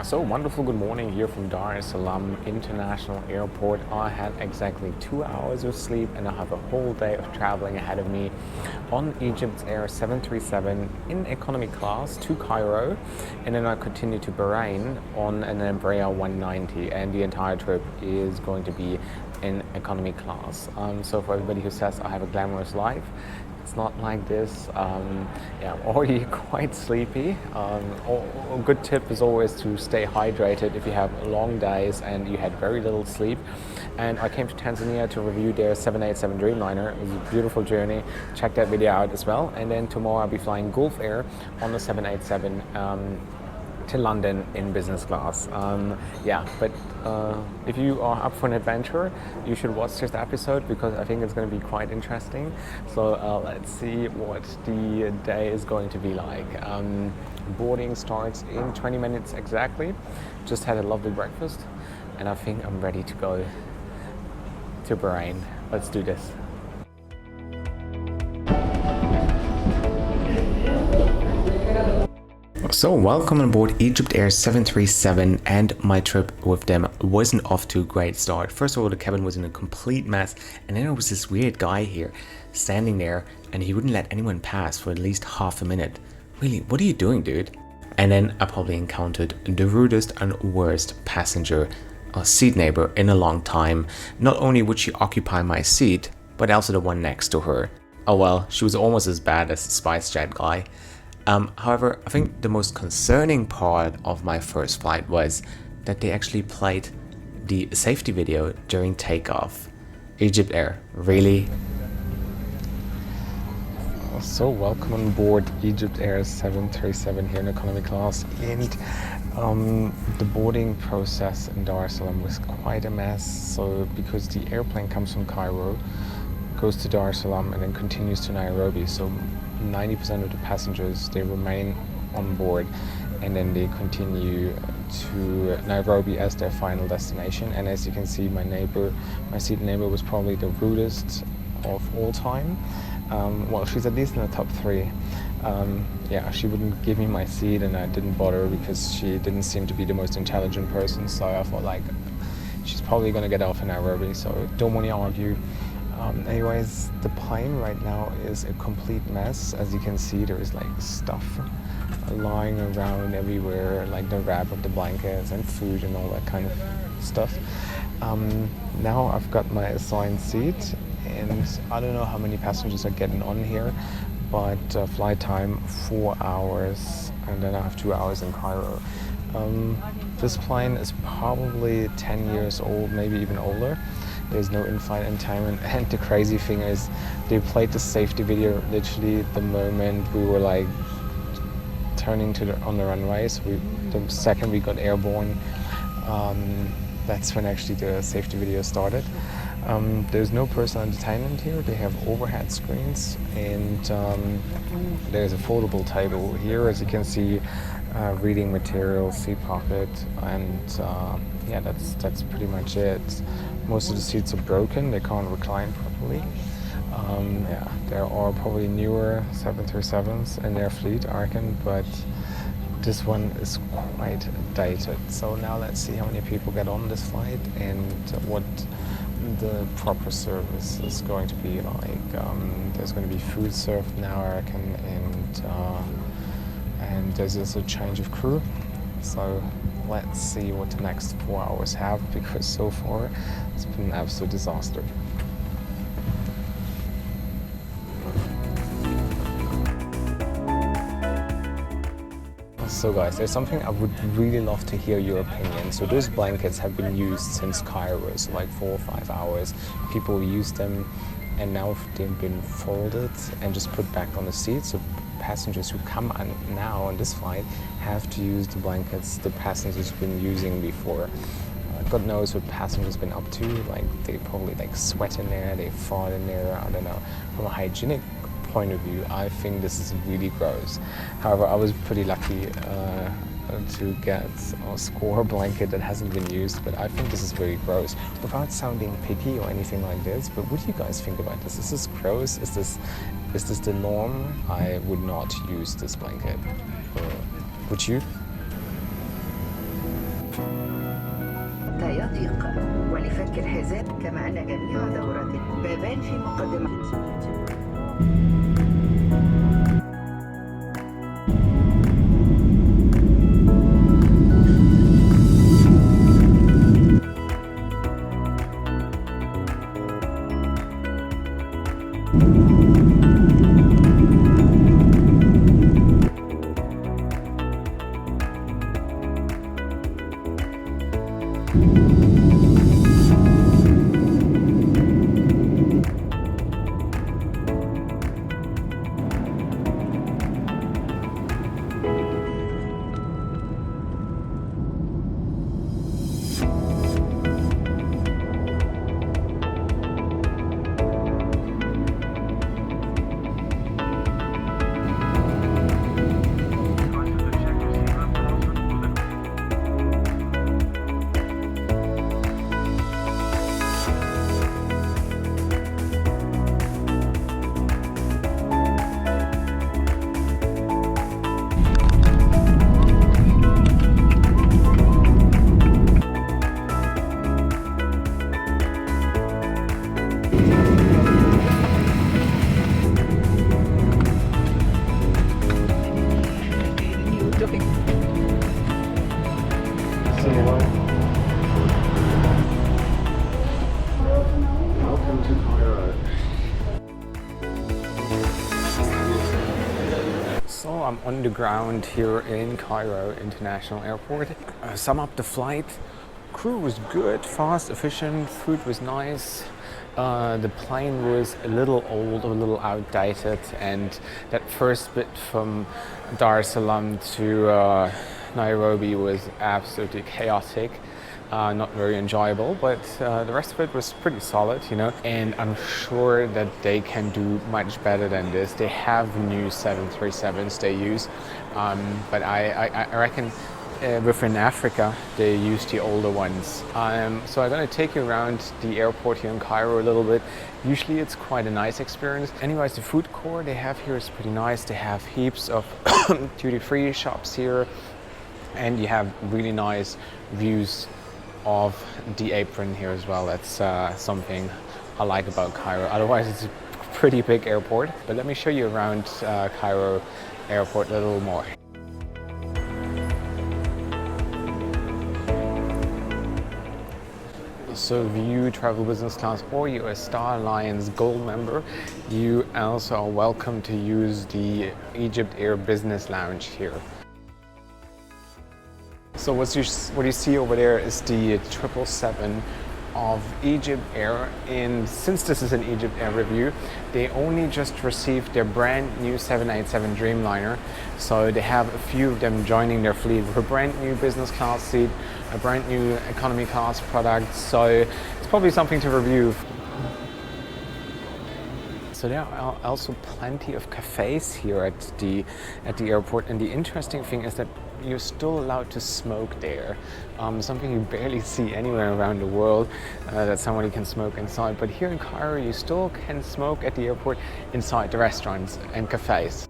So wonderful good morning here from Dar-E-Salaam International Airport. I had exactly 2 hours of sleep and I have a whole day of traveling ahead of me on Egyptair 737 in economy class to Cairo, and then I continue to Bahrain on an Embraer 190, and the entire trip is going to be in economy class. So for everybody who says I have a glamorous life, it's not like this. I'm already quite sleepy. A good tip is always to stay hydrated if you have long days and you had very little sleep. And I came to Tanzania to review their 787 Dreamliner. It was a beautiful journey. Check that video out as well. And then tomorrow I'll be flying Gulf Air on the 787 to London in business class. But if you are up for an adventure, you should watch this episode because I think it's going to be quite interesting. So let's see what the day is going to be like. Boarding starts in 20 minutes exactly. Just had a lovely breakfast and I think I'm ready to go to Bahrain. Let's do this. So welcome on board Egyptair 737, and my trip with them wasn't off to a great start. First of all, the cabin was in a complete mess, and then there was this weird guy here standing there and he wouldn't let anyone pass for at least half a minute. Really, what are you doing, dude? And then I probably encountered the rudest and worst passenger seat neighbor in a long time. Not only would she occupy my seat, but also the one next to her. Oh well, she was almost as bad as the SpiceJet guy. However, I think the most concerning part of my first flight was that they actually played the safety video during takeoff. Egyptair, really? So welcome on board Egyptair 737 here in economy class, and the boarding process in Dar-E-Salaam was quite a mess. So because the airplane comes from Cairo, goes to Dar-E-Salaam and then continues to Nairobi, so 90% of the passengers, they remain on board and then they continue to Nairobi as their final destination. And as you can see, my seat neighbor was probably the rudest of all time. Well, she's at least in the top three. She wouldn't give me my seat and I didn't bother because she didn't seem to be the most intelligent person, so I thought like she's probably gonna get off in Nairobi, so don't want to argue. Anyways, the plane right now is a complete mess. As you can see, there is like stuff lying around everywhere, like the wrap of the blankets and food and all that kind of stuff. Now I've got my assigned seat and I don't know how many passengers are getting on here, but flight time 4 hours and then I have 2 hours in Cairo. This plane is probably 10 years old, maybe even older. There's no in-flight entertainment, and the crazy thing is they played the safety video literally the moment we were like turning on the runway. So the second we got airborne, that's when actually the safety video started. There's no personal entertainment here. They have overhead screens and there's a foldable table here, as you can see, reading material, seat pocket, and that's pretty much it. Most of the seats are broken, they can't recline properly. There are probably newer 737s in their fleet, I reckon, but this one is quite dated. So now let's see how many people get on this flight and what the proper service is going to be like. There's going to be food served now, I reckon, and there's also a change of crew. So let's see what the next 4 hours have, because so far it's been an absolute disaster. So guys, there's something I would really love to hear your opinion. So those blankets have been used since Cairo, so like 4 or 5 hours. People use them and now they've been folded and just put back on the seat. So passengers who come on now on this flight have to use the blankets the passengers have been using before. God knows what passengers been up to. Like they probably like sweat in there, they fart in there, I don't know. From a hygienic point of view, I think this is really gross. However, I was pretty lucky to get a score blanket that hasn't been used, but I think this is very gross. Without sounding picky or anything like this, but what do you guys think about this? Is this gross? Is this the norm? I would not use this blanket. Would you? التطبيق ولفك الحزام، كما أن جميع دورات بابان في مقدمة. Welcome to Cairo. So I'm on the ground here in Cairo International Airport. Sum up the flight. Crew was good, fast, efficient, food was nice. The plane was a little old, a little outdated, and that first bit from Dar-E-Salaam to Nairobi was absolutely chaotic. Not very enjoyable, but the rest of it was pretty solid, you know, and I'm sure that they can do much better than this. They have new 737s they use, but I reckon within Africa they use the older ones. So I'm going to take you around the airport here in Cairo a little bit. Usually it's quite a nice experience. Anyways, the food court they have here is pretty nice. They have heaps of duty-free shops here, and you have really nice views of the apron here as well. That's something I like about Cairo. Otherwise it's a pretty big airport, but let me show you around Cairo airport a little more. So if you travel business class or you're a Star Alliance Gold member, you also are welcome to use the Egyptair Business Lounge here. So what you see over there is the 777 of Egyptair, and since this is an Egyptair review, they only just received their brand new 787 Dreamliner. So they have a few of them joining their fleet with a brand new business class seat, a brand new economy class product. So it's probably something to review. So there are also plenty of cafes here at the airport, and the interesting thing is that you're still allowed to smoke there. Something you barely see anywhere around the world, that somebody can smoke inside. But here in Cairo, you still can smoke at the airport inside the restaurants and cafes.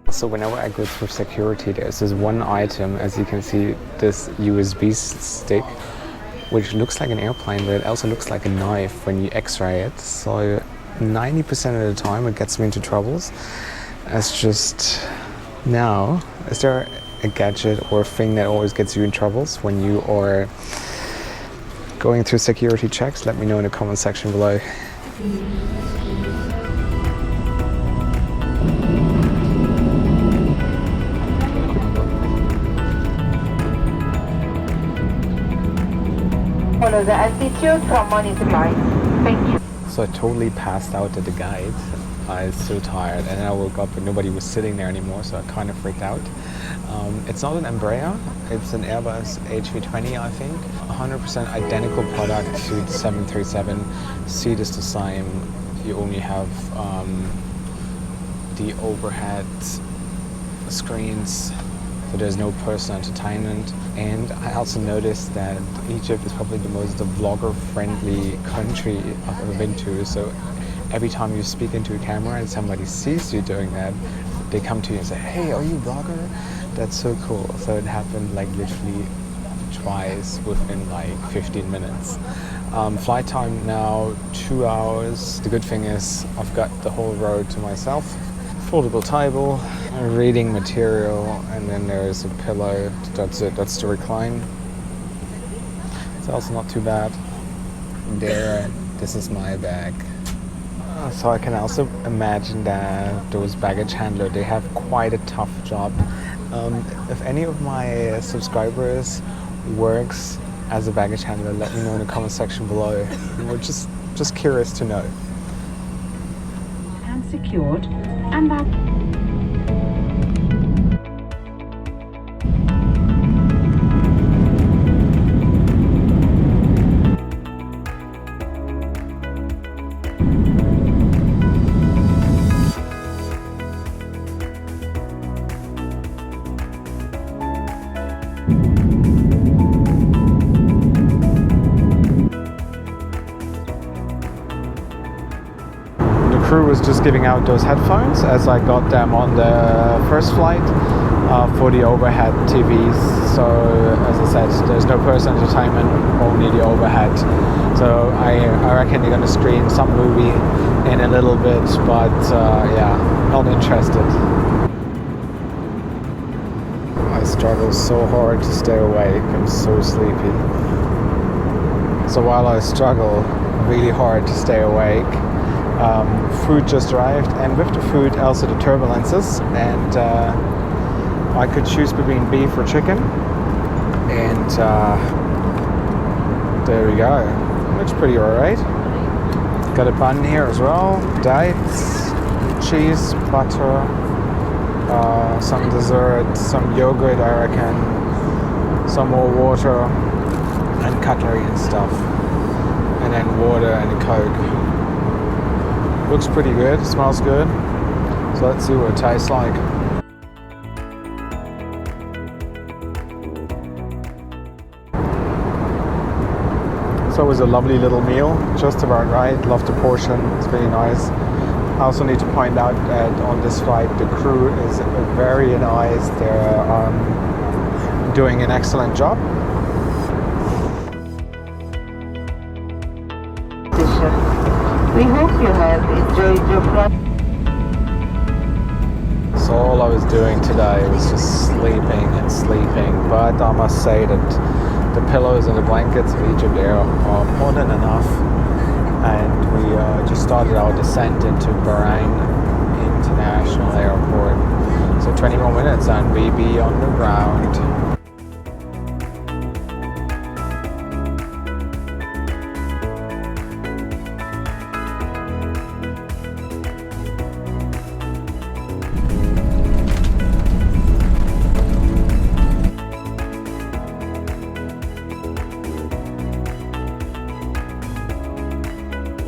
So whenever I go through security, there's this one item, as you can see, this USB stick, which looks like an airplane, but it also looks like a knife when you x-ray it. So 90% of the time it gets me into troubles. It's just, now, is there a gadget or a thing that always gets you in troubles when you are going through security checks? Let me know in the comment section below. Follow the altitude from monitor line. Thank you. So I totally passed out at the gate. I was so tired, and then I woke up and nobody was sitting there anymore, so I kind of freaked out. It's not an Embraer, it's an Airbus A320, I think. 100% identical product to the 737. Seat is the same. You only have the overhead screens, so there's no personal entertainment. And I also noticed that Egypt is probably the most vlogger-friendly country I've ever been to. So every time you speak into a camera and somebody sees you doing that, they come to you and say, "Hey, are you a vlogger?" That's so cool. So it happened like literally twice within like 15 minutes. Flight time now 2 hours. The good thing is I've got the whole road to myself. Foldable table, reading material, and then there's a pillow. That's it. That's the recline. It's also not too bad. There, this is my bag. So I can also imagine that those baggage handlers, they have quite a tough job. If any of my subscribers works as a baggage handler, let me know in the comment section below. We're just curious to know. And secured, and that. Crew was just giving out those headphones as I got them on the first flight for the overhead TVs. So as I said, there's no personal entertainment, only the overhead. So I reckon they're going to screen some movie in a little bit, but yeah, not interested. I struggle so hard to stay awake. I'm so sleepy. So while I struggle really hard to stay awake, food just arrived, and with the food also the turbulences, and I could choose between beef or chicken, and there we go. Looks pretty alright. Got a bun here as well, dates, cheese, butter, some dessert, some yogurt I reckon, some more water and cutlery and stuff, and then water and a Coke. Looks pretty good, smells good. So let's see what it tastes like. So it was a lovely little meal, just about right. Love the portion, it's really nice. I also need to point out that on this flight the crew is very nice. They're doing an excellent job. We hope you have enjoyed your flight. So all I was doing today was just sleeping and sleeping, but I must say that the pillows and the blankets of Egyptair are more than enough. And we just started our descent into Bahrain International Airport. So 20 more minutes and we be on the ground.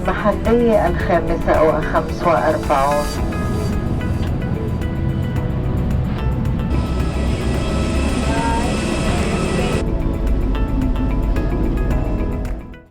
المحلية 5:45.